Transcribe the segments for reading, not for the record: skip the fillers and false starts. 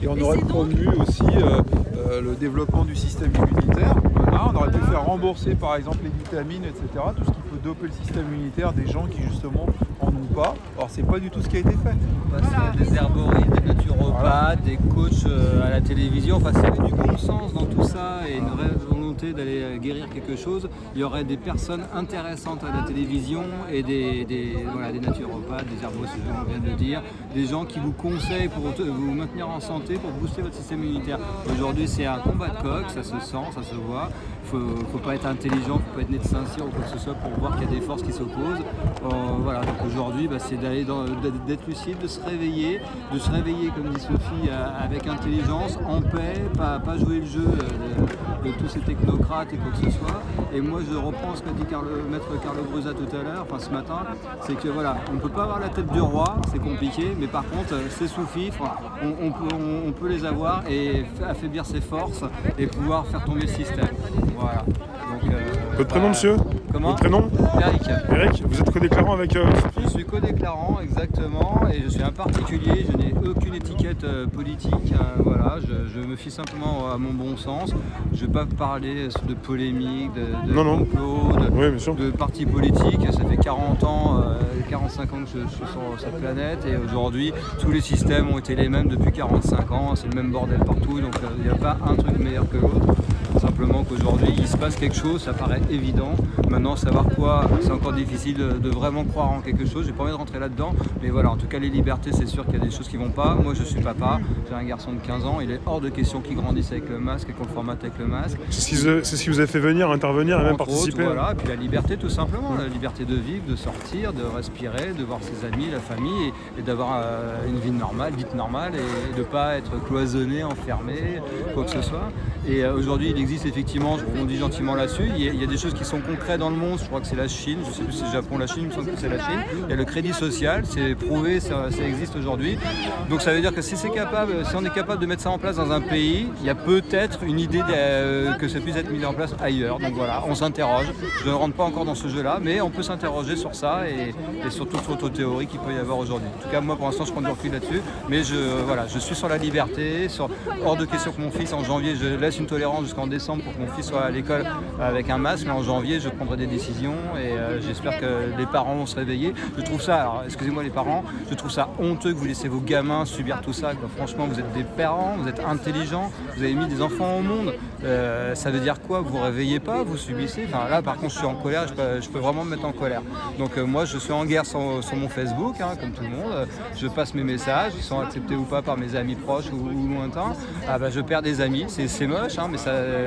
Et on aurait promu aussi le développement du système immunitaire. Voilà, on aurait pu faire rembourser par exemple les vitamines, etc. Tout ce qui peut doper le système immunitaire des gens qui justement en ont pas. Alors c'est pas du tout ce qui a été fait. Des herboristes, des naturopathes, des coachs à la télévision. Enfin, s'il y avait du bon sens dans tout ça et une vraie volonté d'aller guérir quelque chose, il y aurait des personnes intéressantes à la télévision et des naturopathes, des herboristes, on vient de le dire, des gens qui vous conseillent pour vous maintenir en santé, pour booster votre système immunitaire. Aujourd'hui, c'est un combat de coq, ça se sent, ça se voit. Faut pas être intelligent, faut pas être né de Saint-Cyr ou quoi que ce soit pour voir qu'il y a des forces qui s'opposent. Voilà, donc aujourd'hui, c'est d'être lucide, de se réveiller comme dit Sophie, avec intelligence, en paix, pas jouer le jeu de tous ces technocrates et quoi que ce soit. Et moi, je reprends ce qu'a dit maître Carlo Brusa tout à l'heure, ce matin, c'est que voilà, on ne peut pas avoir la tête du roi, c'est compliqué, mais par contre, ces sous-fifres, on peut les avoir et affaiblir ses forces et pouvoir faire tomber le système. Voilà. Donc, votre prénom, monsieur? Comment? Votre prénom? Eric. Eric, vous êtes co-déclarant avec Sophie? Je suis co-déclarant, exactement, et je suis un particulier, je n'ai aucune étiquette politique, voilà, je me fie simplement à mon bon sens. Je ne vais pas parler de polémique, de complot, de partis politiques. Ça fait 40 ans, 45 ans que je suis sur cette planète, et aujourd'hui, tous les systèmes ont été les mêmes depuis 45 ans, c'est le même bordel partout, donc il n'y a pas un truc meilleur que l'autre. Simplement qu'aujourd'hui il se passe quelque chose, ça paraît évident. Maintenant savoir quoi, c'est encore difficile de vraiment croire en quelque chose. J'ai pas envie de rentrer là-dedans, mais voilà, en tout cas les libertés, c'est sûr qu'il y a des choses qui vont pas. Moi je suis papa, j'ai un garçon de 15 ans, il est hors de question qu'il grandisse avec le masque et qu'on le formate avec le masque. C'est ce qui vous a fait venir, intervenir et même participer. Voilà, et puis la liberté tout simplement, la liberté de vivre, de sortir, de respirer, de voir ses amis, la famille, et d'avoir une vie normale, et de pas être cloisonné, enfermé, quoi que ce soit. Et aujourd'hui il existe effectivement, on dit gentiment là-dessus, il y a des choses qui sont concrètes dans le monde, je crois que c'est la Chine, je sais plus si c'est le Japon, la Chine, il me semble que c'est la Chine. Il y a le crédit social, c'est prouvé, ça existe aujourd'hui. Donc ça veut dire que si on est capable de mettre ça en place dans un pays, il y a peut-être une idée que ça puisse être mis en place ailleurs. Donc voilà, on s'interroge. Je ne rentre pas encore dans ce jeu-là, mais on peut s'interroger sur ça et sur toute autre théorie qu'il peut y avoir aujourd'hui. En tout cas, moi pour l'instant, je prends du recul là-dessus, mais je suis sur la liberté, hors de question que mon fils en janvier, je laisse une tolérance jusqu'en décembre pour que mon fils soit à l'école avec un masque, mais en janvier je prendrai des décisions et j'espère que les parents vont se réveiller. Je trouve ça, alors excusez-moi les parents, je trouve ça honteux que vous laissez vos gamins subir tout ça, quoi. Franchement vous êtes des parents, vous êtes intelligents, vous avez mis des enfants au monde, ça veut dire quoi? Vous réveillez pas, vous subissez, enfin là par contre je suis en colère, je peux vraiment me mettre en colère. Donc moi je suis en guerre sur mon Facebook, comme tout le monde, je passe mes messages, ils sont acceptés ou pas par mes amis proches ou lointains, je perds des amis, c'est moche, mais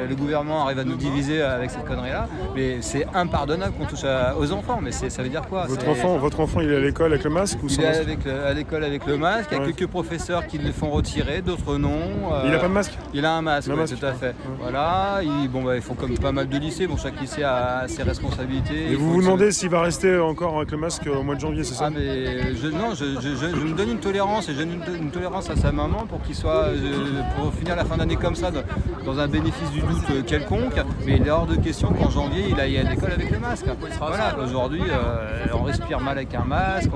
le gouvernement arrive à nous diviser avec cette connerie-là, mais c'est impardonnable qu'on touche aux enfants, mais ça veut dire quoi? Votre enfant, il est à l'école avec le masque ou sans masque? Il est à l'école avec le masque, il y a quelques professeurs qui le font retirer, d'autres non. Il n'a pas de masque? Il a un masque, masque. tout à fait. Voilà, ils font comme pas mal de lycées, chaque lycée a ses responsabilités. Et vous vous demandez s'il va rester encore avec le masque au mois de janvier, c'est ça? Je me donne une tolérance, et je donne une tolérance à sa maman pour qu'il soit, pour finir la fin d'année comme ça, dans un bénéfice du doute quelconque, mais il est hors de question qu'en janvier il aille à l'école avec le masque. Voilà, aujourd'hui on respire mal avec un masque,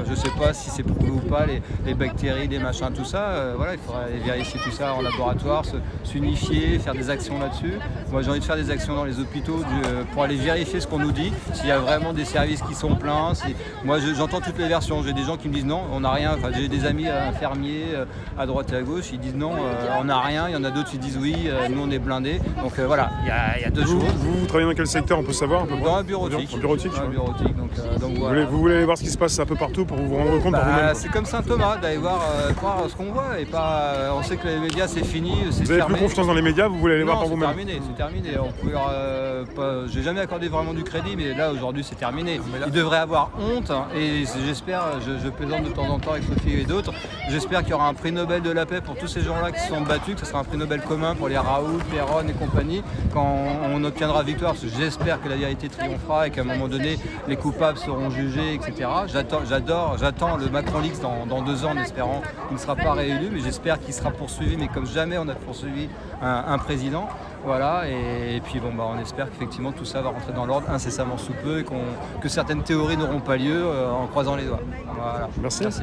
je sais pas si c'est prouvé ou pas, les bactéries, les machins, tout ça, voilà, il faudra aller vérifier tout ça en laboratoire, s'unifier, faire des actions là-dessus. Moi j'ai envie de faire des actions dans les hôpitaux pour aller vérifier ce qu'on nous dit, s'il y a vraiment des services qui sont pleins. Moi j'entends toutes les versions, j'ai des gens qui me disent non, on n'a rien, j'ai des amis infirmiers à droite et à gauche, ils disent non, on n'a rien, il y en a d'autres qui disent oui, nous on est blindés. Donc voilà, il y a deux choses. Vous travaillez dans quel secteur, on peut savoir un peu? Dans la bureautique. En bureautique, donc voilà. Vous voulez aller voir ce qui se passe un peu partout pour vous rendre compte par vous-même? C'est comme Saint Thomas, d'aller croire ce qu'on voit et pas. On sait que les médias c'est fini, c'est Vous avez fermé. plus confiance dans les médias, vous voulez aller voir par vous-même? C'est terminé. J'ai jamais accordé vraiment du crédit, mais là aujourd'hui c'est terminé. Il devrait avoir honte, et j'espère, je plaisante de temps en temps avec Sophie et d'autres, j'espère qu'il y aura un prix Nobel de la paix pour tous ces gens-là qui se sont battus, que ce sera un prix Nobel commun pour les Raoult, Perron et compagnie, quand on obtiendra victoire, parce que j'espère que la vérité triomphera et qu'à un moment donné les coupables seront jugés, etc. J'attends le Macron Leaks dans 2 ans en espérant qu'il ne sera pas réélu, mais j'espère qu'il sera poursuivi, mais comme jamais on a poursuivi un président. Voilà, et puis on espère qu'effectivement tout ça va rentrer dans l'ordre incessamment sous peu et que certaines théories n'auront pas lieu en croisant les doigts. Voilà. Merci. Merci.